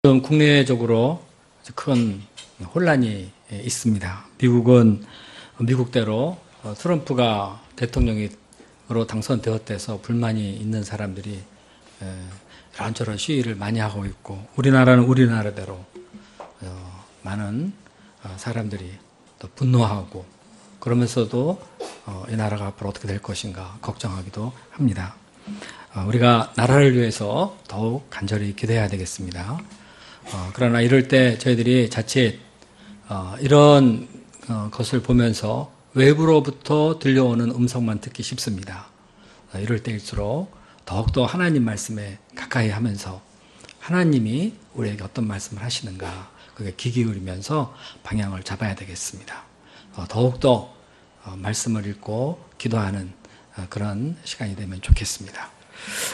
지금 국내적으로 큰 혼란이 있습니다. 미국은 미국대로 트럼프가 대통령으로 당선되었대서 불만이 있는 사람들이 이런저런 시위를 많이 하고 있고, 우리나라는 우리나라대로 많은 사람들이 또 분노하고, 그러면서도 이 나라가 앞으로 어떻게 될 것인가 걱정하기도 합니다. 우리가 나라를 위해서 더욱 간절히 기도해야 되겠습니다. 그러나 이럴 때 저희들이 자칫 이런 것을 보면서 외부로부터 들려오는 음성만 듣기 쉽습니다. 이럴 때일수록 더욱더 하나님 말씀에 가까이 하면서 하나님이 우리에게 어떤 말씀을 하시는가, 그게 귀 기울이면서 방향을 잡아야 되겠습니다. 더욱더 말씀을 읽고 기도하는 그런 시간이 되면 좋겠습니다.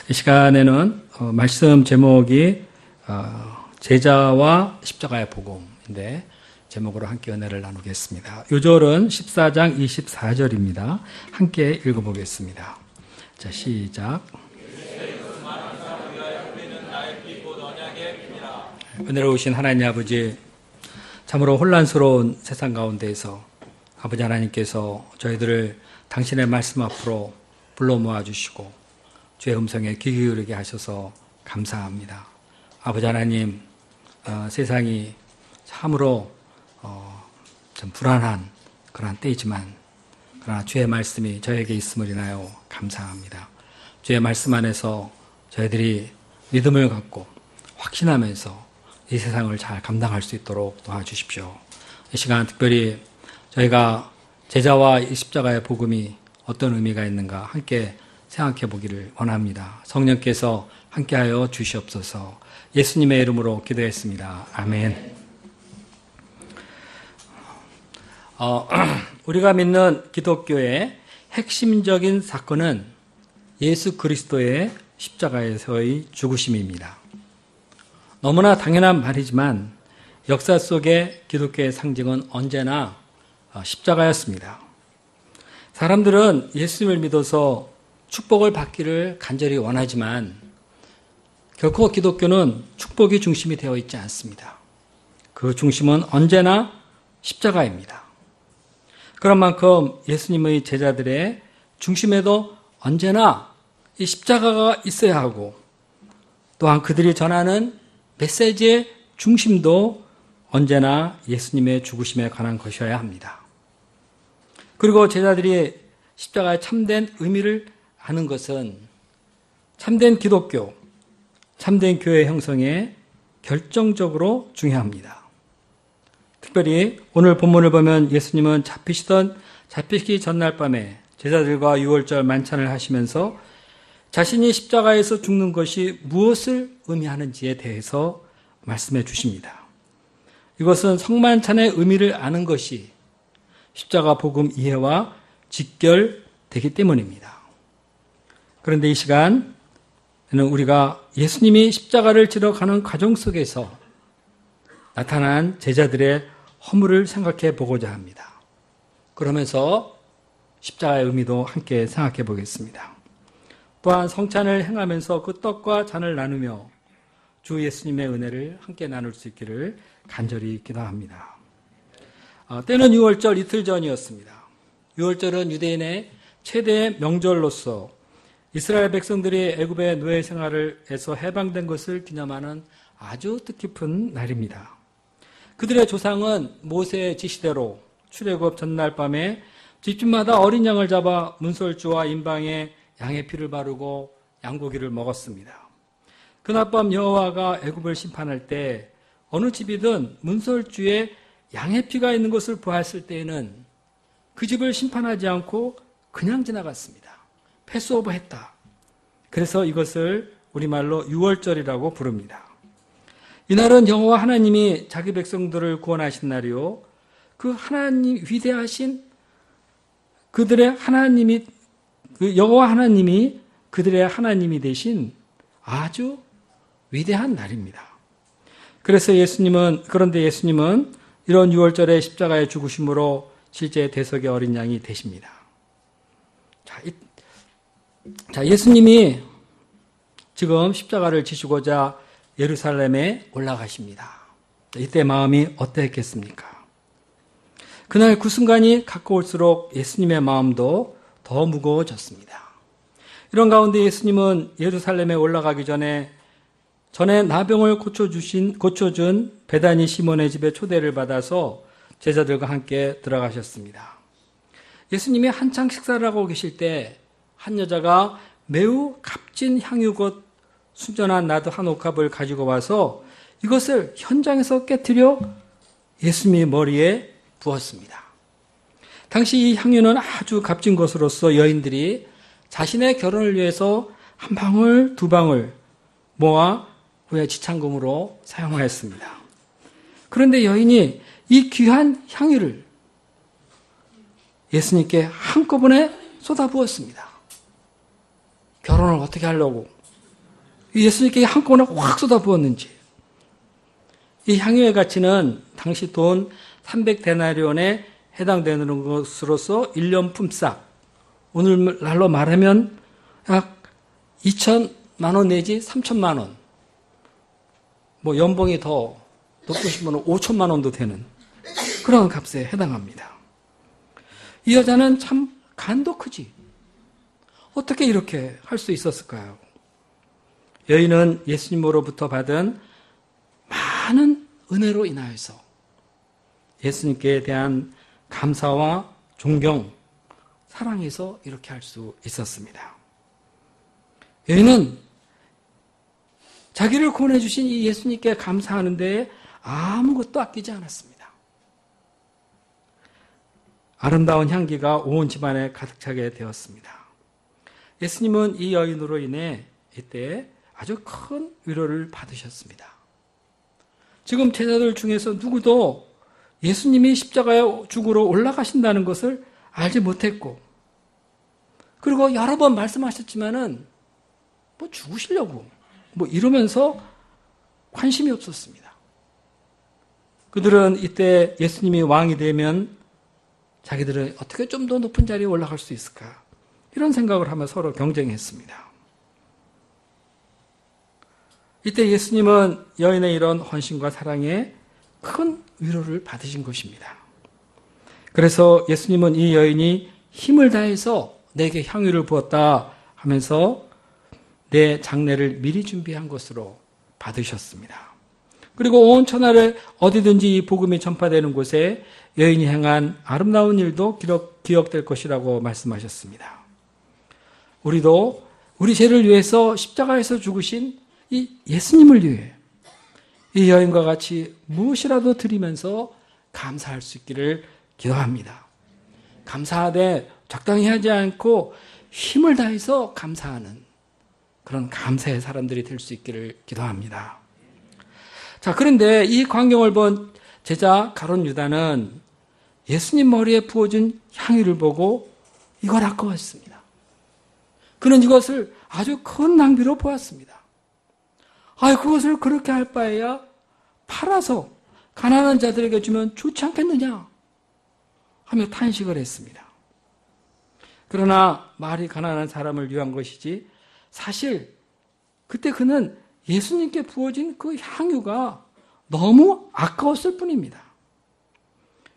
이 시간에는 말씀 제목이 제자와 십자가의 복음인데, 제목으로 함께 은혜를 나누겠습니다. 요절은 14장 24절입니다. 함께 읽어보겠습니다. 자, 시작. 은혜로우신 하나님 아버지, 참으로 혼란스러운 세상 가운데에서 아버지 하나님께서 저희들을 당신의 말씀 앞으로 불러 모아주시고 주의 음성에 귀 기울이게 하셔서 감사합니다. 아버지 하나님, 세상이 참으로 좀 불안한 그러한 때이지만, 그러나 주의 말씀이 저에게 있음을 인하여 감사합니다. 주의 말씀 안에서 저희들이 믿음을 갖고 확신하면서 이 세상을 잘 감당할 수 있도록 도와주십시오. 이 시간 특별히 저희가 제자와 이 십자가의 복음이 어떤 의미가 있는가 함께 생각해 보기를 원합니다. 성령께서 함께하여 주시옵소서. 예수님의 이름으로 기도했습니다. 아멘. 우리가 믿는 기독교의 핵심적인 사건은 예수 그리스도의 십자가에서의 죽으심입니다. 너무나 당연한 말이지만 역사 속의 기독교의 상징은 언제나 십자가였습니다. 사람들은 예수님을 믿어서 축복을 받기를 간절히 원하지만 결코 기독교는 축복이 중심이 되어 있지 않습니다. 그 중심은 언제나 십자가입니다. 그런 만큼 예수님의 제자들의 중심에도 언제나 이 십자가가 있어야 하고, 또한 그들이 전하는 메시지의 중심도 언제나 예수님의 죽으심에 관한 것이어야 합니다. 그리고 제자들이 십자가의 참된 의미를 아는 것은 참된 기독교, 참된 교회 형성에 결정적으로 중요합니다. 특별히 오늘 본문을 보면 예수님은 잡히시기 전날 밤에 제자들과 유월절 만찬을 하시면서 자신이 십자가에서 죽는 것이 무엇을 의미하는지에 대해서 말씀해 주십니다. 이것은 성만찬의 의미를 아는 것이 십자가 복음 이해와 직결되기 때문입니다. 그런데 이 시간에는 우리가 예수님이 십자가를 지러 가는 과정 속에서 나타난 제자들의 허물을 생각해 보고자 합니다. 그러면서 십자가의 의미도 함께 생각해 보겠습니다. 또한 성찬을 행하면서 그 떡과 잔을 나누며 주 예수님의 은혜를 함께 나눌 수 있기를 간절히 기도합니다. 때는 유월절 이틀 전이었습니다. 유월절은 유대인의 최대의 명절로서 이스라엘 백성들이 애굽의 노예 생활에서 해방된 것을 기념하는 아주 뜻깊은 날입니다. 그들의 조상은 모세의 지시대로 출애굽 전날 밤에 집집마다 어린 양을 잡아 문설주와 임방에 양의 피를 바르고 양고기를 먹었습니다. 그날 밤 여호와가 애굽을 심판할 때 어느 집이든 문설주에 양의 피가 있는 것을 보았을 때에는 그 집을 심판하지 않고 그냥 지나갔습니다. 패스오버했다. 그래서 이것을 우리말로 유월절이라고 부릅니다. 이날은 여호와 하나님이 자기 백성들을 구원하신 날이요, 그 하나님 위대하신 그들의 하나님이, 여호와 하나님이 그들의 하나님이 되신 아주 위대한 날입니다. 그런데 예수님은 이런 유월절의 십자가의 죽으심으로 실제 대속의 어린 양이 되십니다. 자, 예수님이 지금 십자가를 지시고자 예루살렘에 올라가십니다. 이때 마음이 어떠했겠습니까? 그날 그 순간이 가까울수록 예수님의 마음도 더 무거워졌습니다. 이런 가운데 예수님은 예루살렘에 올라가기 전에 나병을 고쳐준 베다니 시몬의 집에 초대를 받아서 제자들과 함께 들어가셨습니다. 예수님이 한창 식사를 하고 계실 때 한 여자가 매우 값진 향유곧 순전한 나드 한 옥합을 가지고 와서 이것을 현장에서 깨뜨려 예수님의 머리에 부었습니다. 당시 이 향유는 아주 값진 것으로서 여인들이 자신의 결혼을 위해서 한 방울 두 방울 모아 후에 지참금으로 사용하였습니다. 그런데 여인이 이 귀한 향유를 예수님께 한꺼번에 쏟아부었습니다. 결혼을 어떻게 하려고 예수님께 한꺼번에 확 쏟아부었는지. 이 향유의 가치는 당시 돈 300데나리온에 해당되는 것으로서 1년 품삯, 오늘날로 말하면 약 2천만 원 내지 3천만 원, 뭐 연봉이 더 높으시면 5천만 원도 되는 그런 값에 해당합니다. 이 여자는 참 간도 크지. 어떻게 이렇게 할 수 있었을까요? 여인은 예수님으로부터 받은 많은 은혜로 인하여서 예수님께 대한 감사와 존경, 사랑해서 이렇게 할 수 있었습니다. 여인은 자기를 구원해 주신 이 예수님께 감사하는 데에 아무것도 아끼지 않았습니다. 아름다운 향기가 온 집안에 가득 차게 되었습니다. 예수님은 이 여인으로 인해 이때 아주 큰 위로를 받으셨습니다. 지금 제자들 중에서 누구도 예수님이 십자가에 죽으러 올라가신다는 것을 알지 못했고, 그리고 여러 번 말씀하셨지만은 뭐 죽으시려고 뭐 이러면서 관심이 없었습니다. 그들은 이때 예수님이 왕이 되면 자기들은 어떻게 좀 더 높은 자리에 올라갈 수 있을까? 이런 생각을 하며 서로 경쟁했습니다. 이때 예수님은 여인의 이런 헌신과 사랑에 큰 위로를 받으신 것입니다. 그래서 예수님은 이 여인이 힘을 다해서 내게 향유를 부었다 하면서 내 장례를 미리 준비한 것으로 받으셨습니다. 그리고 온 천하를 어디든지 이 복음이 전파되는 곳에 여인이 행한 아름다운 일도 기억될 것이라고 말씀하셨습니다. 우리도 우리 죄를 위해서 십자가에서 죽으신 이 예수님을 위해 이 여인과 같이 무엇이라도 드리면서 감사할 수 있기를 기도합니다. 감사하되 적당히 하지 않고 힘을 다해서 감사하는 그런 감사의 사람들이 될 수 있기를 기도합니다. 자, 그런데 이 광경을 본 제자 가룟 유다는 예수님 머리에 부어진 향유를 보고 이걸 아까웠습니다. 그는 이것을 아주 큰 낭비로 보았습니다. 그것을 그렇게 할 바에야 팔아서 가난한 자들에게 주면 좋지 않겠느냐 하며 탄식을 했습니다. 그러나 말이 가난한 사람을 위한 것이지 사실 그때 그는 예수님께 부어진 그 향유가 너무 아까웠을 뿐입니다.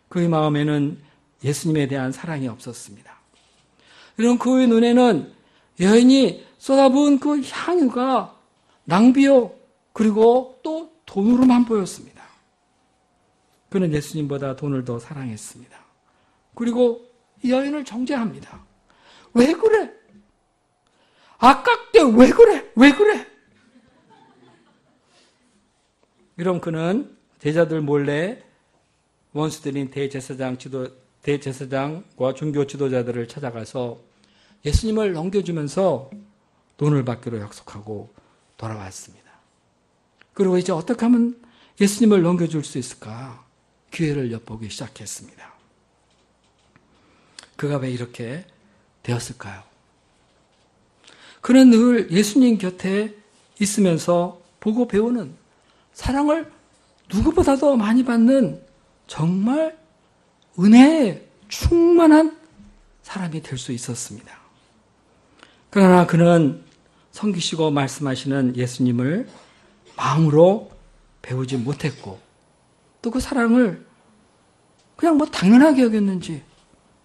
그의 마음에는 예수님에 대한 사랑이 없었습니다. 이런 그의 눈에는 여인이 쏟아부은 그 향유가 낭비요, 그리고 또 돈으로만 보였습니다. 그는 예수님보다 돈을 더 사랑했습니다. 그리고 이 여인을 정죄합니다. 왜 그래? 아깝게 왜 그래? 왜 그래? 이런 그는 제자들 몰래 원수들인 대제사장과 종교 지도자들을 찾아가서 예수님을 넘겨주면서 돈을 받기로 약속하고 돌아왔습니다. 그리고 이제 어떻게 하면 예수님을 넘겨줄 수 있을까? 기회를 엿보기 시작했습니다. 그가 왜 이렇게 되었을까요? 그는 늘 예수님 곁에 있으면서 보고 배우는 사랑을 누구보다도 많이 받는 정말 은혜에 충만한 사람이 될 수 있었습니다. 그러나 그는 섬기시고 말씀하시는 예수님을 마음으로 배우지 못했고 또 그 사랑을 그냥 뭐 당연하게 여겼는지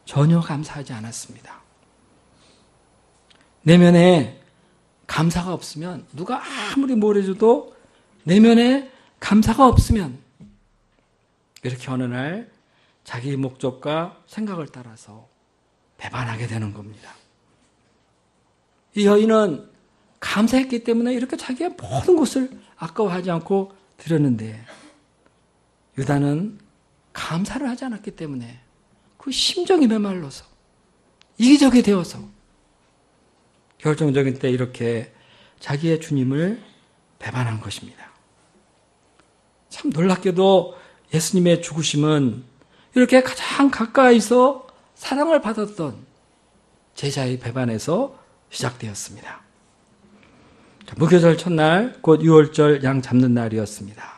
전혀 감사하지 않았습니다. 내면에 감사가 없으면 누가 아무리 뭘 해줘도 내면에 감사가 없으면 이렇게 어느 날 자기 목적과 생각을 따라서 배반하게 되는 겁니다. 이 여인은 감사했기 때문에 이렇게 자기의 모든 것을 아까워하지 않고 드렸는데 유다는 감사를 하지 않았기 때문에 그 심정이 메말라서 이기적이 되어서 결정적인 때 이렇게 자기의 주님을 배반한 것입니다. 참 놀랍게도 예수님의 죽으심은 이렇게 가장 가까이서 사랑을 받았던 제자의 배반에서 시작되었습니다. 무교절 첫날 곧 6월절 양 잡는 날이었습니다.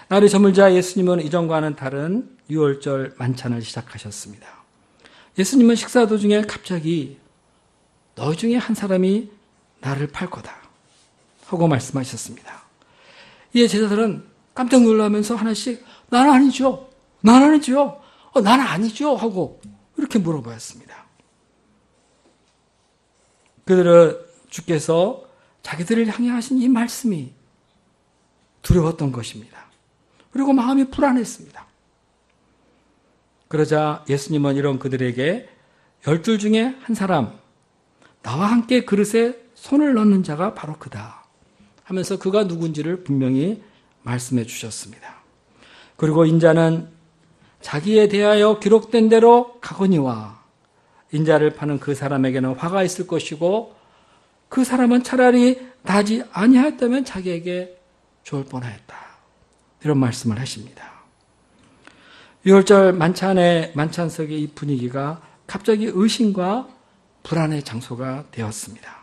날이 저물자 예수님은 이전과는 다른 6월절 만찬을 시작하셨습니다. 예수님은 식사 도중에 갑자기 너희 중에 한 사람이 나를 팔 거다 하고 말씀하셨습니다. 이에 제자들은 깜짝 놀라면서 하나씩 나는 아니죠. 나는 아니죠. 나는 아니죠 하고 이렇게 물어보았습니다. 그들은 주께서 자기들을 향해 하신 이 말씀이 두려웠던 것입니다. 그리고 마음이 불안했습니다. 그러자 예수님은 이런 그들에게 12 중에 한 사람 나와 함께 그릇에 손을 넣는 자가 바로 그다 하면서 그가 누군지를 분명히 말씀해 주셨습니다. 그리고 인자는 자기에 대하여 기록된 대로 가거니와 인자를 파는 그 사람에게는 화가 있을 것이고 그 사람은 차라리 나지 아니하였다면 자기에게 좋을 뻔하였다. 이런 말씀을 하십니다. 6월절 만찬의 만찬석의 이 분위기가 갑자기 의심과 불안의 장소가 되었습니다.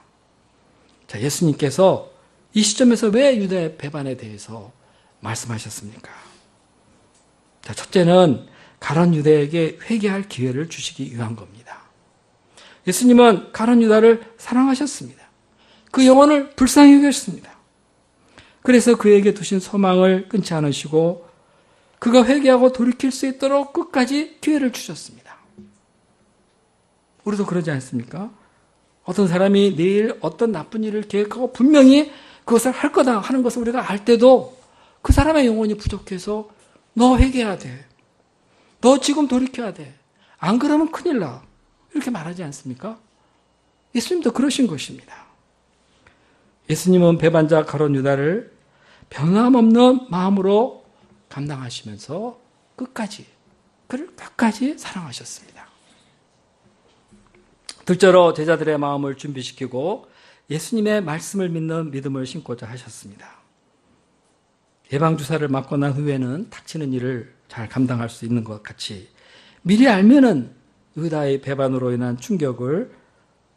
자, 예수님께서 이 시점에서 왜 유다의 배반에 대해서 말씀하셨습니까? 자, 첫째는 가론 유다에게 회개할 기회를 주시기 위한 겁니다. 예수님은 가론 유다를 사랑하셨습니다. 그 영혼을 불쌍히 여겼습니다. 그래서 그에게 두신 소망을 끊지 않으시고 그가 회개하고 돌이킬 수 있도록 끝까지 기회를 주셨습니다. 우리도 그러지 않습니까? 어떤 사람이 내일 어떤 나쁜 일을 계획하고 분명히 그것을 할 거다 하는 것을 우리가 알 때도 그 사람의 영혼이 부족해서 너 회개해야 돼. 너 지금 돌이켜야 돼. 안 그러면 큰일 나. 이렇게 말하지 않습니까? 예수님도 그러신 것입니다. 예수님은 배반자 가론 유다를 변함없는 마음으로 감당하시면서 그를 끝까지 사랑하셨습니다. 둘째로 제자들의 마음을 준비시키고 예수님의 말씀을 믿는 믿음을 심고자 하셨습니다. 예방주사를 맞고 난 후에는 닥치는 일을 잘 감당할 수 있는 것 같이 미리 알면은 유다의 배반으로 인한 충격을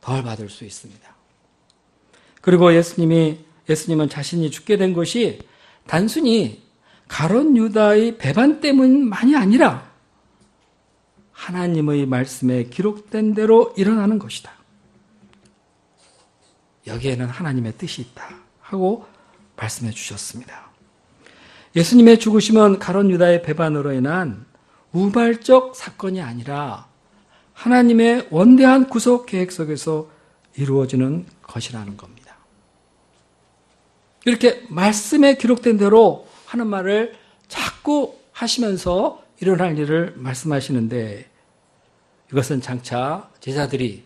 덜 받을 수 있습니다. 그리고 예수님은 자신이 죽게 된 것이 단순히 가론 유다의 배반 때문만이 아니라 하나님의 말씀에 기록된 대로 일어나는 것이다. 여기에는 하나님의 뜻이 있다 하고 말씀해 주셨습니다. 예수님의 죽으심은 가론 유다의 배반으로 인한 우발적 사건이 아니라 하나님의 원대한 구속 계획 속에서 이루어지는 것이라는 겁니다. 이렇게 말씀에 기록된 대로 하는 말을 자꾸 하시면서 일어날 일을 말씀하시는데 이것은 장차 제자들이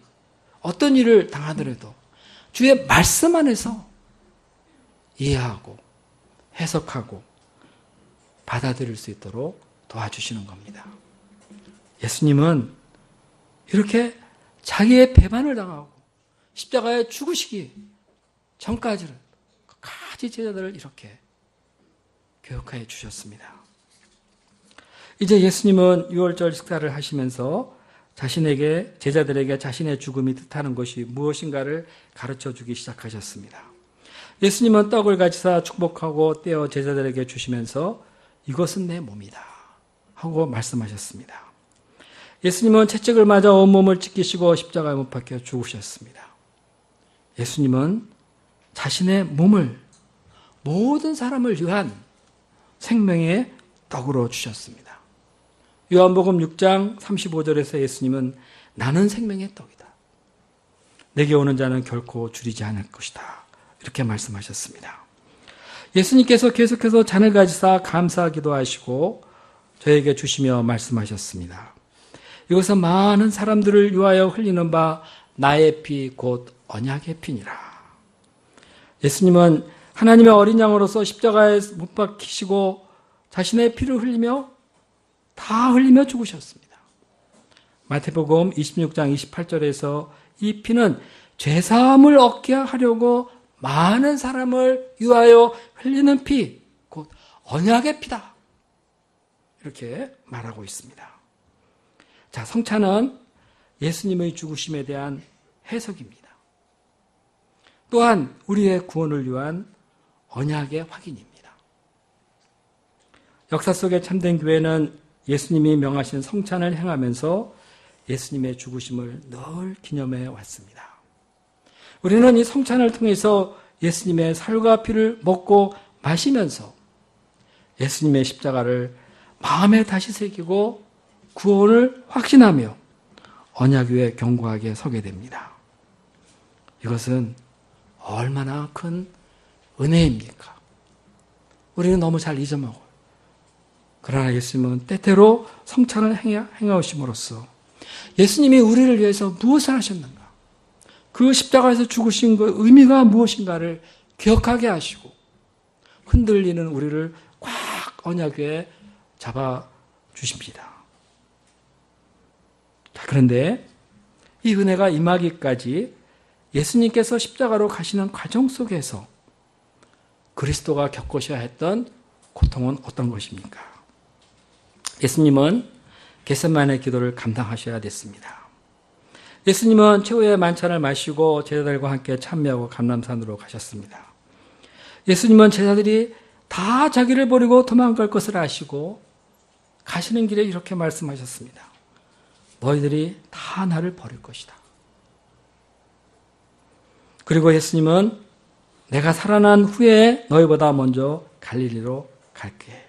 어떤 일을 당하더라도 주의 말씀 안에서 이해하고 해석하고 받아들일 수 있도록 도와주시는 겁니다. 예수님은 이렇게 자기의 배반을 당하고 십자가에 죽으시기 전까지는 끝까지 제자들을 이렇게 교육해 주셨습니다. 이제 예수님은 6월절 식사를 하시면서 제자들에게 자신의 죽음이 뜻하는 것이 무엇인가를 가르쳐 주기 시작하셨습니다. 예수님은 떡을 가지사 축복하고 떼어 제자들에게 주시면서 이것은 내 몸이다 하고 말씀하셨습니다. 예수님은 채찍을 맞아 온몸을 찢기시고 십자가에 못 박혀 죽으셨습니다. 예수님은 자신의 몸을 모든 사람을 위한 생명의 떡으로 주셨습니다. 요한복음 6장 35절에서 예수님은 나는 생명의 떡이다. 내게 오는 자는 결코 줄이지 않을 것이다. 이렇게 말씀하셨습니다. 예수님께서 계속해서 잔을 가지사 감사 기도하시고 저에게 주시며 말씀하셨습니다. 이것은 많은 사람들을 위하여 흘리는 바 나의 피 곧 언약의 피니라. 예수님은 하나님의 어린 양으로서 십자가에 못 박히시고 자신의 피를 흘리며 다 흘리며 죽으셨습니다. 마태복음 26장 28절에서 이 피는 죄사함을 얻게 하려고 많은 사람을 위하여 흘리는 피, 곧 언약의 피다. 이렇게 말하고 있습니다. 자, 성찬은 예수님의 죽으심에 대한 해석입니다. 또한 우리의 구원을 위한 언약의 확인입니다. 역사 속의 참된 교회는 예수님이 명하신 성찬을 행하면서 예수님의 죽으심을 늘 기념해 왔습니다. 우리는 이 성찬을 통해서 예수님의 살과 피를 먹고 마시면서 예수님의 십자가를 마음에 다시 새기고 구원을 확신하며 언약 위에 견고하게 서게 됩니다. 이것은 얼마나 큰 은혜입니까? 우리는 너무 잘 잊어먹어요. 그러나 예수님은 때때로 성찬을 행하심으로써 예수님이 우리를 위해서 무엇을 하셨는가? 그 십자가에서 죽으신 그 의미가 무엇인가를 기억하게 하시고 흔들리는 우리를 꽉 언약 위에 잡아주십니다. 그런데 이 은혜가 임하기까지 예수님께서 십자가로 가시는 과정 속에서 그리스도가 겪으셔야 했던 고통은 어떤 것입니까? 예수님은 겟세마네 기도를 감당하셔야 됐습니다. 예수님은 최후의 만찬을 마시고 제자들과 함께 참여하고 감람산으로 가셨습니다. 예수님은 제자들이 다 자기를 버리고 도망갈 것을 아시고 가시는 길에 이렇게 말씀하셨습니다. 너희들이 다 나를 버릴 것이다. 그리고 예수님은 내가 살아난 후에 너희보다 먼저 갈릴리로 갈게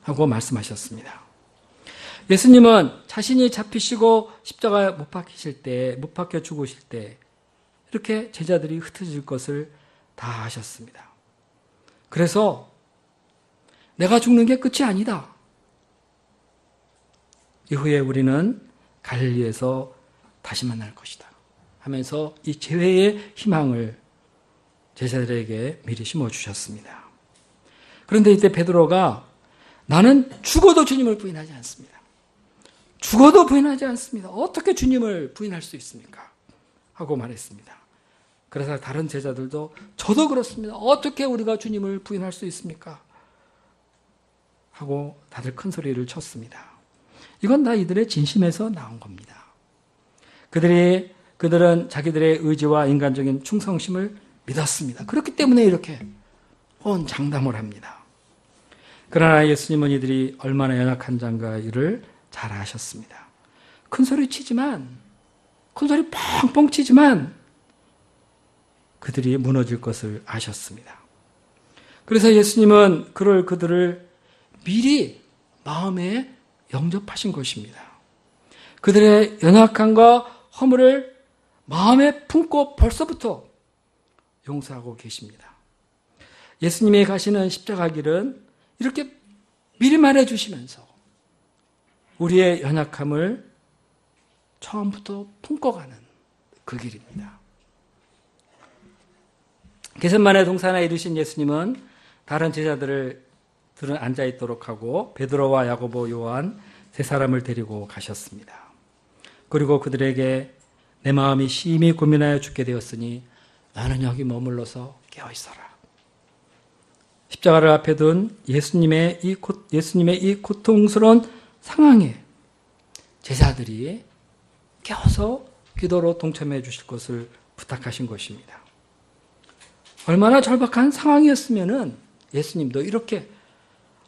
하고 말씀하셨습니다. 예수님은 자신이 잡히시고 십자가에 못 박혀 죽으실 때 이렇게 제자들이 흩어질 것을 다 하셨습니다. 그래서 내가 죽는 게 끝이 아니다. 이후에 우리는 갈릴리에서 다시 만날 것이다 하면서 이 재회의 희망을 제자들에게 미리 심어주셨습니다. 그런데 이때 베드로가 나는 죽어도 주님을 부인하지 않습니다. 죽어도 부인하지 않습니다. 어떻게 주님을 부인할 수 있습니까? 하고 말했습니다. 그래서 다른 제자들도 저도 그렇습니다. 어떻게 우리가 주님을 부인할 수 있습니까? 하고 다들 큰 소리를 쳤습니다. 이건 다 이들의 진심에서 나온 겁니다. 그들은 자기들의 의지와 인간적인 충성심을 믿었습니다. 그렇기 때문에 이렇게 온 장담을 합니다. 그러나 예수님은 이들이 얼마나 연약한 자인가를 잘 아셨습니다. 큰 소리 뻥뻥 치지만 그들이 무너질 것을 아셨습니다. 그래서 예수님은 그들을 미리 마음에 영접하신 것입니다. 그들의 연약함과 허물을 마음에 품고 벌써부터 용서하고 계십니다. 예수님이 가시는 십자가 길은 이렇게 미리 말해주시면서 우리의 연약함을 처음부터 품고 가는 그 길입니다. 겟세마네 동산에 이르신 예수님은 다른 제자들은 앉아있도록 하고 베드로와 야고보, 요한 세 사람을 데리고 가셨습니다. 그리고 그들에게 내 마음이 심히 고민하여 죽게 되었으니 나는 여기 머물러서 깨어있어라. 십자가를 앞에 둔 예수님의 이 고통스러운 상황에 제자들이 깨어서 기도로 동참해 주실 것을 부탁하신 것입니다. 얼마나 절박한 상황이었으면 예수님도 이렇게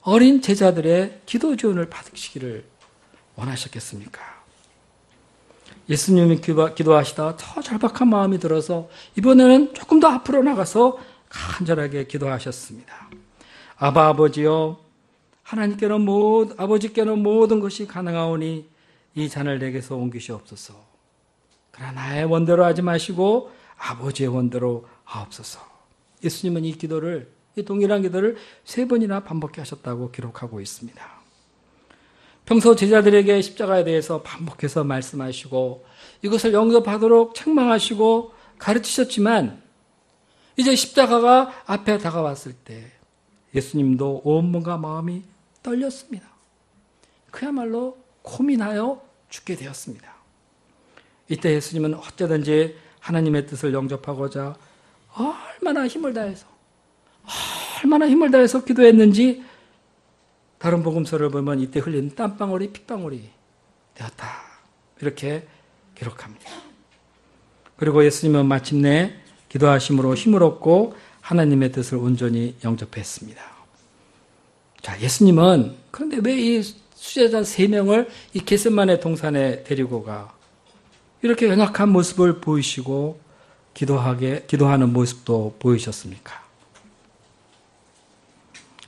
어린 제자들의 기도 지원을 받으시기를 원하셨겠습니까? 예수님이 기도하시다 더 절박한 마음이 들어서 이번에는 조금 더 앞으로 나가서 간절하게 기도하셨습니다. 아버지여, 아버지께는 모든 것이 가능하오니 이 잔을 내게서 옮기시옵소서. 그러나 나의 원대로 하지 마시고 아버지의 원대로 하옵소서. 예수님은 이 동일한 기도를 3번이나 반복해 하셨다고 기록하고 있습니다. 평소 제자들에게 십자가에 대해서 반복해서 말씀하시고 이것을 영접하도록 책망하시고 가르치셨지만 이제 십자가가 앞에 다가왔을 때 예수님도 온몸과 마음이 떨렸습니다. 그야말로 고민하여 죽게 되었습니다. 이때 예수님은 어쩌든지 하나님의 뜻을 영접하고자 얼마나 힘을 다해서 기도했는지 다른 복음서를 보면 이때 흘린 땀방울이 핏방울이 되었다. 이렇게 기록합니다. 그리고 예수님은 마침내 기도하심으로 힘을 얻고 하나님의 뜻을 온전히 영접했습니다. 자, 예수님은 그런데 왜 이 수제자 3명을 이 겟세마네 동산에 데리고 가 이렇게 연약한 모습을 보이시고 기도하는 모습도 보이셨습니까?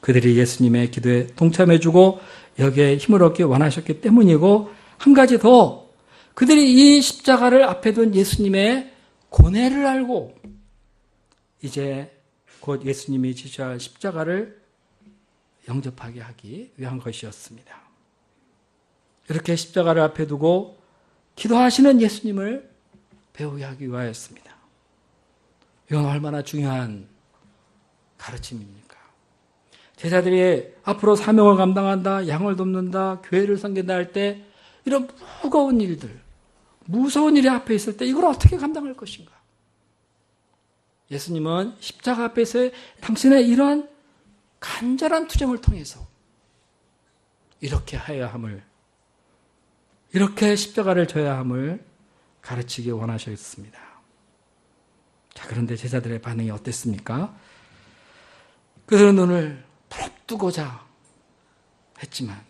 그들이 예수님의 기도에 동참해주고 여기에 힘을 얻기 원하셨기 때문이고 한 가지 더 그들이 이 십자가를 앞에 둔 예수님의 고뇌를 알고 이제 곧 예수님이 지셔야 할 십자가를 영접하게 하기 위한 것이었습니다. 이렇게 십자가를 앞에 두고 기도하시는 예수님을 배우게 하기 위하였습니다. 이건 얼마나 중요한 가르침입니까? 제자들이 앞으로 사명을 감당한다, 양을 돕는다, 교회를 섬긴다 할 때 이런 무거운 일들, 무서운 일이 앞에 있을 때 이걸 어떻게 감당할 것인가? 예수님은 십자가 앞에서의 당신의 이러한 간절한 투쟁을 통해서 이렇게 해야 함을, 이렇게 십자가를 져야 함을 가르치기 원하셨습니다. 자, 그런데 제자들의 반응이 어땠습니까? 그들은 눈을 부릅뜨고자 했지만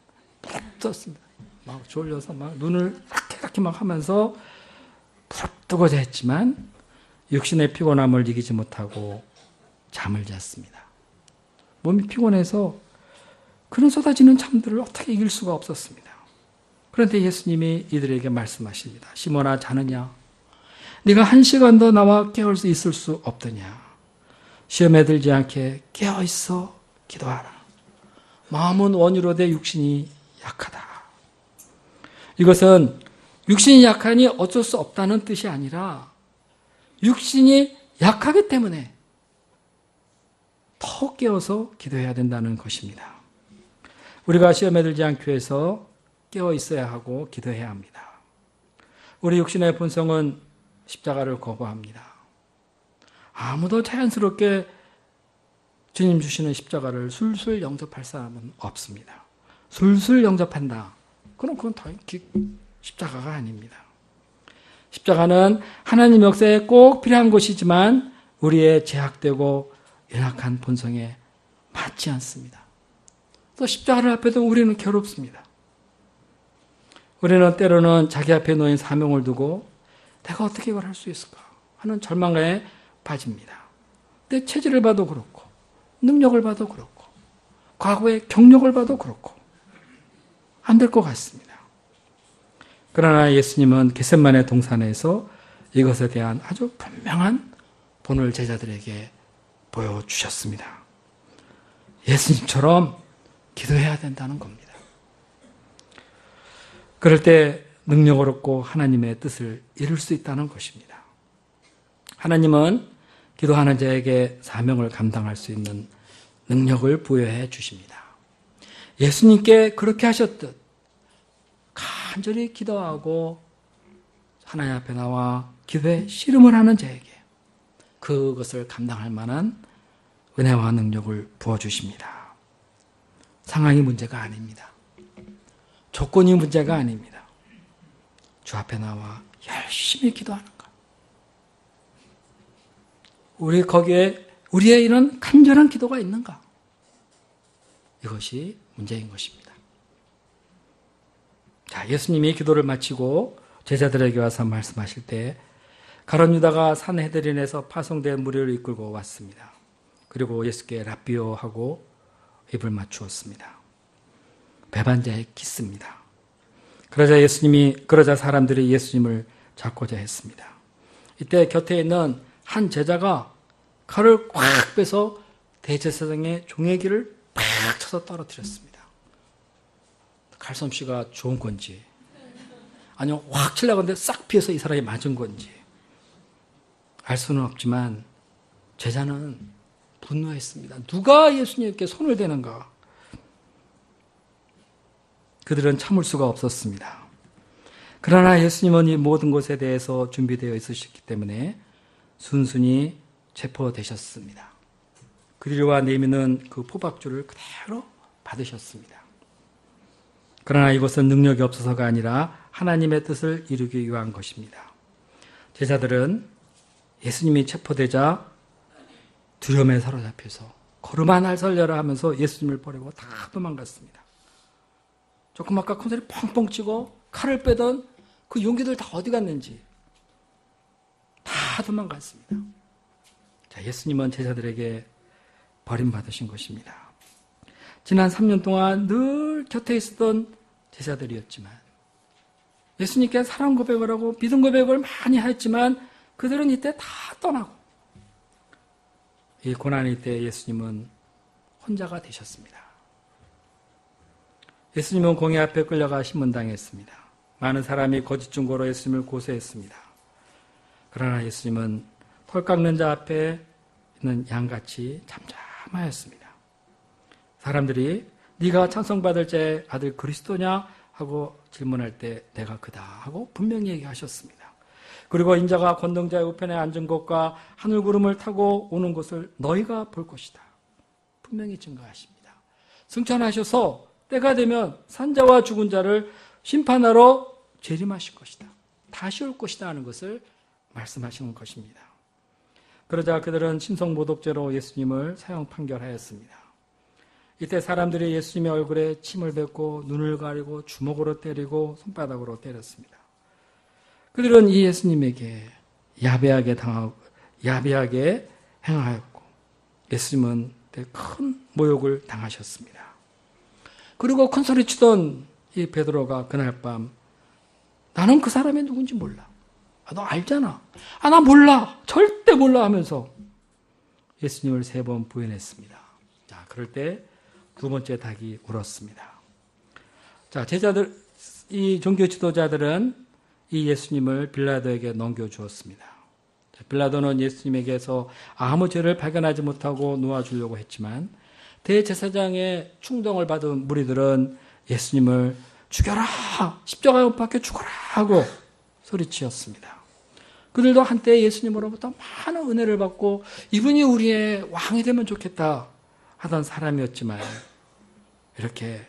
부릅떴습니다. 막 졸려서 막 눈을 이렇게 막 하면서 부릅뜨고자 했지만 육신의 피곤함을 이기지 못하고 잠을 잤습니다. 몸이 피곤해서 그런 쏟아지는 잠들을 어떻게 이길 수가 없었습니다. 그런데 예수님이 이들에게 말씀하십니다. 시몬아, 자느냐? 네가 1시간도 나와 깨울 수 있을 수 없더냐? 시험에 들지 않게 깨어있어 기도하라. 마음은 원이로되 육신이 약하다. 이것은 육신이 약하니 어쩔 수 없다는 뜻이 아니라 육신이 약하기 때문에 더 깨어서 기도해야 된다는 것입니다. 우리가 시험에 들지 않기 위해서 깨어 있어야 하고 기도해야 합니다. 우리 육신의 본성은 십자가를 거부합니다. 아무도 자연스럽게 주님 주시는 십자가를 술술 영접할 사람은 없습니다. 술술 영접한다. 그건 더 십자가가 아닙니다. 십자가는 하나님 역사에 꼭 필요한 것이지만 우리의 제약되고 연약한 본성에 맞지 않습니다. 또 십자가를 앞에 두고 우리는 괴롭습니다. 우리는 때로는 자기 앞에 놓인 사명을 두고 내가 어떻게 이걸 할 수 있을까 하는 절망에 빠집니다. 내 체질을 봐도 그렇고 능력을 봐도 그렇고 과거의 경력을 봐도 그렇고 안 될 것 같습니다. 그러나 예수님은 겟세마네 동산에서 이것에 대한 아주 분명한 본을 제자들에게 보여주셨습니다. 예수님처럼 기도해야 된다는 겁니다. 그럴 때 능력을 얻고 하나님의 뜻을 이룰 수 있다는 것입니다. 하나님은 기도하는 자에게 사명을 감당할 수 있는 능력을 부여해 주십니다. 예수님께 그렇게 하셨듯 간절히 기도하고 하나님 앞에 나와 기도에 씨름을 하는 자에게 그것을 감당할 만한 은혜와 능력을 부어주십니다. 상황이 문제가 아닙니다. 조건이 문제가 아닙니다. 주 앞에 나와 열심히 기도하는 것. 거기에 우리의 이런 간절한 기도가 있는가? 이것이 문제인 것입니다. 자, 예수님이 기도를 마치고 제자들에게 와서 말씀하실 때 가룟 유다가 산헤드린에서 파송된 무리를 이끌고 왔습니다. 그리고 예수께 랍비오하고 입을 맞추었습니다. 배반자의 키스입니다. 그러자 사람들이 예수님을 잡고자 했습니다. 이때 곁에 있는 한 제자가 칼을 꽉 빼서 대제사장의 종의 귀를 팍 쳐서 떨어뜨렸습니다. 칼솜씨가 좋은 건지 아니면 확 치려고 하는데 싹 피해서 이 사람이 맞은 건지 알 수는 없지만 제자는 분노했습니다. 누가 예수님께 손을 대는가? 그들은 참을 수가 없었습니다. 그러나 예수님은 이 모든 것에 대해서 준비되어 있으셨기 때문에 순순히 체포되셨습니다. 그리와 내미는 그 포박줄을 그대로 받으셨습니다. 그러나 이것은 능력이 없어서가 아니라 하나님의 뜻을 이루기 위한 것입니다. 제자들은 예수님이 체포되자 두려움에 사로잡혀서 걸음아 살려라 하면서 예수님을 버리고 다 도망갔습니다. 조금 아까 큰 소리 펑펑 치고 칼을 빼던 그 용기들 다 어디 갔는지 다 도망갔습니다. 자, 예수님은 제자들에게 버림받으신 것입니다. 지난 3년 동안 늘 곁에 있었던 제자들이었지만 예수님께 사랑 고백을 하고 믿음 고백을 많이 했지만 그들은 이때 다 떠나고 이 고난의 때 예수님은 혼자가 되셨습니다. 예수님은 공회 앞에 끌려가 신문당했습니다. 많은 사람이 거짓 증거로 예수님을 고소했습니다. 그러나 예수님은 털 깎는 자 앞에 있는 양같이 잠잠하였습니다. 사람들이 네가 찬송받을 자의 아들 그리스도냐 하고 질문할 때 내가 그다 하고 분명히 얘기하셨습니다. 그리고 인자가 권능자의 우편에 앉은 것과 하늘 구름을 타고 오는 것을 너희가 볼 것이다. 분명히 증거하십니다. 승천하셔서 때가 되면 산자와 죽은 자를 심판하러 재림하실 것이다. 다시 올 것이다 하는 것을 말씀하시는 것입니다. 그러자 그들은 신성모독죄로 예수님을 사형 판결하였습니다. 이때 사람들이 예수님의 얼굴에 침을 뱉고 눈을 가리고 주먹으로 때리고 손바닥으로 때렸습니다. 그들은 이 예수님에게 야비하게 행하였고 예수님은 큰 모욕을 당하셨습니다. 그리고 큰 소리 치던 이 베드로가 그날 밤 나는 그 사람이 누군지 몰라. 너 알잖아. 나 몰라. 절대 몰라 하면서 예수님을 3번 부인했습니다. 자, 그럴 때 두 번째 닭이 울었습니다. 자, 제자들, 이 종교 지도자들은 이 예수님을 빌라도에게 넘겨주었습니다. 자, 빌라도는 예수님에게서 아무 죄를 발견하지 못하고 놓아주려고 했지만 대제사장의 충동을 받은 무리들은 예수님을 죽여라! 십자가에 못 박혀 죽어라! 하고 소리치었습니다. 그들도 한때 예수님으로부터 많은 은혜를 받고 이분이 우리의 왕이 되면 좋겠다 하던 사람이었지만 이렇게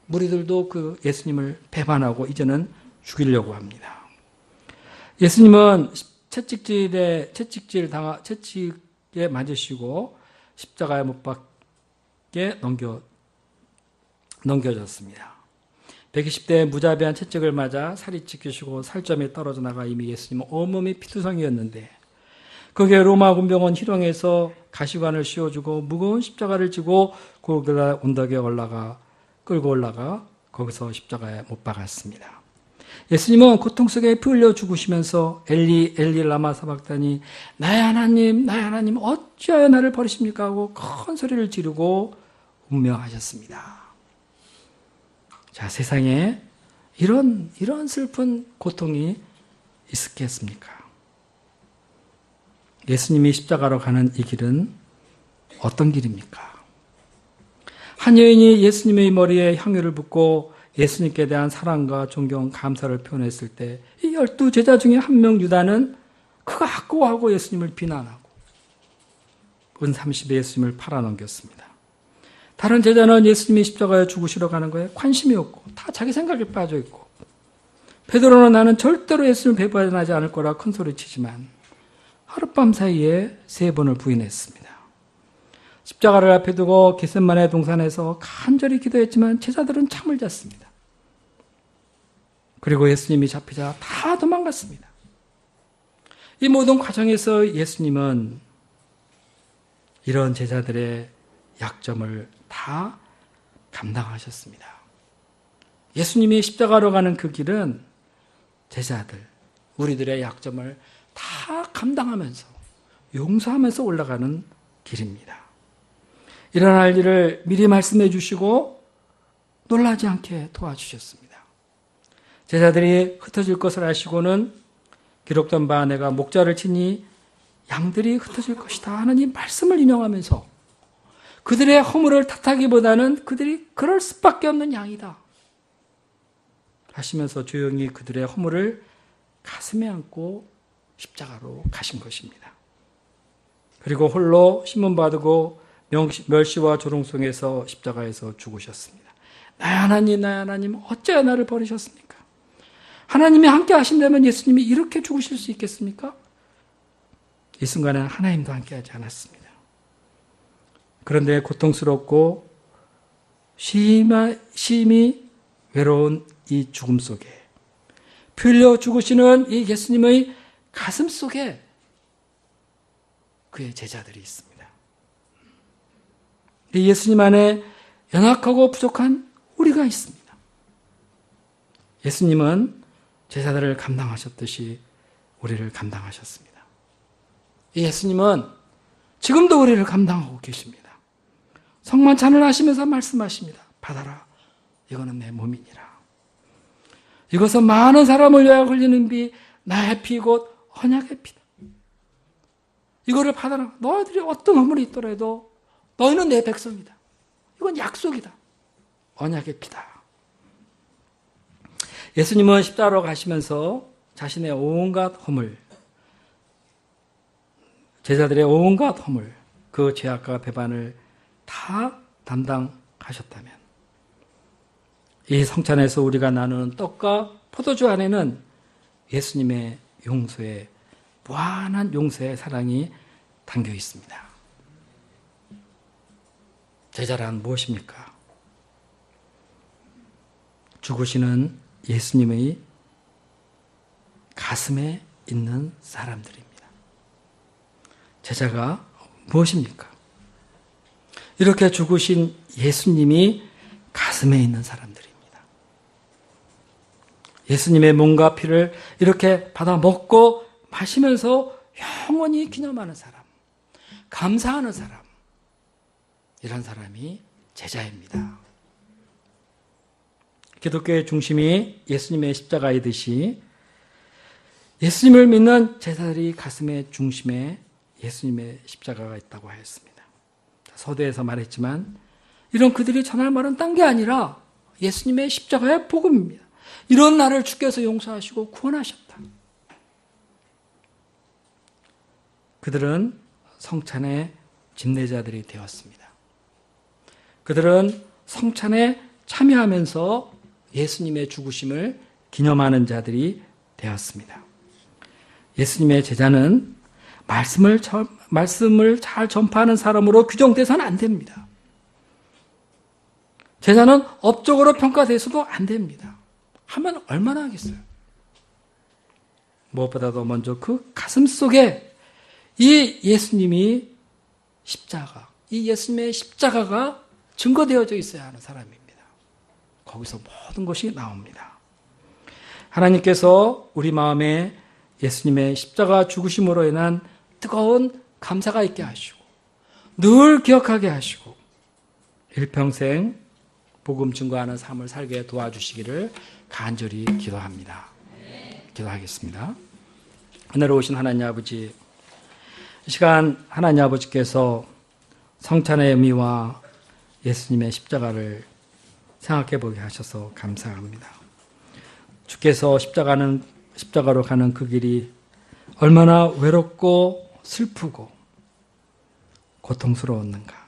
무리들도 그 예수님을 배반하고 이제는 죽이려고 합니다. 예수님은 채찍에 맞으시고 십자가에 못 박게 넘겨졌습니다. 120대의 무자비한 채찍을 맞아 살이 찢기시고 살점이 떨어져 나가 이미 예수님은 온몸이 피투성이었는데 거기에 로마 군병은 희롱해서 가시관을 씌워주고 무거운 십자가를 지고 골고다 언덕에 끌고 올라가 거기서 십자가에 못 박았습니다. 예수님은 고통 속에 피 흘려 죽으시면서 엘리 엘리 라마 사박다니 나의 하나님 어찌하여 나를 버리십니까 하고 큰 소리를 지르고 운명하셨습니다. 자, 세상에 이런 슬픈 고통이 있었겠습니까? 예수님이 십자가로 가는 이 길은 어떤 길입니까? 한 여인이 예수님의 머리에 향유를 붓고 예수님께 대한 사랑과 존경, 감사를 표현했을 때 이 12제자 중에 한 명 유다는 그가 아까워하고 예수님을 비난하고 은 30에 예수님을 팔아넘겼습니다. 다른 제자는 예수님이 십자가에 죽으시러 가는 거에 관심이 없고 다 자기 생각에 빠져 있고 베드로는 나는 절대로 예수님을 배반하지 않을 거라 큰 소리치지만 하룻밤 사이에 3번을 부인했습니다. 십자가를 앞에 두고 겟세마네 동산에서 간절히 기도했지만 제자들은 잠을 잤습니다. 그리고 예수님이 잡히자 다 도망갔습니다. 이 모든 과정에서 예수님은 이런 제자들의 약점을 다 감당하셨습니다. 예수님이 십자가로 가는 그 길은 제자들, 우리들의 약점을 다 감당하면서 용서하면서 올라가는 길입니다. 일어날 일을 미리 말씀해 주시고 놀라지 않게 도와주셨습니다. 제자들이 흩어질 것을 아시고는 기록된 바 내가 목자를 치니 양들이 흩어질 것이다 하는 이 말씀을 인용하면서 그들의 허물을 탓하기보다는 그들이 그럴 수밖에 없는 양이다 하시면서 조용히 그들의 허물을 가슴에 안고 십자가로 가신 것입니다. 그리고 홀로 신문받고 멸시와 조롱성에서 십자가에서 죽으셨습니다. 나의 하나님, 나의 하나님, 어찌하여 나를 버리셨습니까? 하나님이 함께 하신다면 예수님이 이렇게 죽으실 수 있겠습니까? 이 순간에는 하나님도 함께 하지 않았습니다. 그런데 고통스럽고 심히 외로운 이 죽음 속에 피 흘려 죽으시는 이 예수님의 가슴 속에 그의 제자들이 있습니다. 이 예수님 안에 연약하고 부족한 우리가 있습니다. 예수님은 제자들을 감당하셨듯이 우리를 감당하셨습니다. 이 예수님은 지금도 우리를 감당하고 계십니다. 성만찬을 하시면서 말씀하십니다. 받아라. 이거는 내 몸이니라. 이것은 많은 사람을 위하여 흘리는 비 나의 피 곧 언약의 피다. 이거를 받아라. 너희들이 어떤 허물이 있더라도 너희는 내 백성이다. 이건 약속이다. 언약의 피다. 예수님은 십자가로 가시면서 자신의 온갖 허물, 제자들의 온갖 허물, 그 죄악과 배반을 다 담당하셨다면 이 성찬에서 우리가 나누는 떡과 포도주 안에는 예수님의 용서의 무한한 용서의 사랑이 담겨 있습니다. 제자란 무엇입니까? 죽으시는 예수님의 가슴에 있는 사람들입니다. 제자가 무엇입니까? 이렇게 죽으신 예수님이 가슴에 있는 사람들입니다. 예수님의 몸과 피를 이렇게 받아 먹고 마시면서 영원히 기념하는 사람, 감사하는 사람, 이런 사람이 제자입니다. 기독교의 중심이 예수님의 십자가이듯이 예수님을 믿는 제자들이 가슴의 중심에 예수님의 십자가가 있다고 하였습니다. 서두에서 말했지만 이런 그들이 전할 말은 딴 게 아니라 예수님의 십자가의 복음입니다. 이런 나를 주께서 용서하시고 구원하셨다. 그들은 성찬의 집례자들이 되었습니다. 그들은 성찬에 참여하면서 예수님의 죽으심을 기념하는 자들이 되었습니다. 예수님의 제자는 말씀을 잘 전파하는 사람으로 규정돼서는 안 됩니다. 제자는 업적으로 평가돼서도 안 됩니다. 하면 얼마나 하겠어요? 무엇보다도 먼저 그 가슴 속에 이 예수님이 십자가, 이 예수님의 십자가가 증거되어져 있어야 하는 사람입니다. 거기서 모든 것이 나옵니다. 하나님께서 우리 마음에 예수님의 십자가 죽으심으로 인한 뜨거운 감사가 있게 하시고 늘 기억하게 하시고 일평생 복음 증거하는 삶을 살게 도와주시기를 간절히 기도합니다. 기도하겠습니다. 은혜로우신 하나님 아버지, 이 시간 하나님 아버지께서 성찬의 의미와 예수님의 십자가를 생각해 보게 하셔서 감사합니다. 주께서 십자가로 가는 그 길이 얼마나 외롭고 슬프고 고통스러웠는가.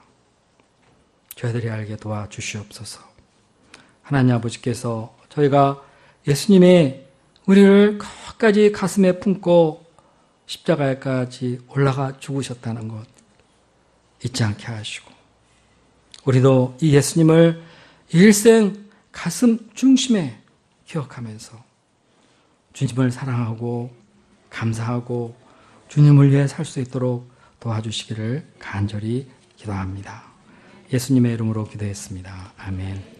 저희들이 알게 도와주시옵소서. 하나님 아버지께서 저희가 예수님이 우리를 끝까지 가슴에 품고 십자가에까지 올라가 죽으셨다는 것 잊지 않게 하시고 우리도 이 예수님을 일생 가슴 중심에 기억하면서 주님을 사랑하고 감사하고 주님을 위해 살 수 있도록 도와주시기를 간절히 기도합니다. 예수님의 이름으로 기도했습니다. 아멘.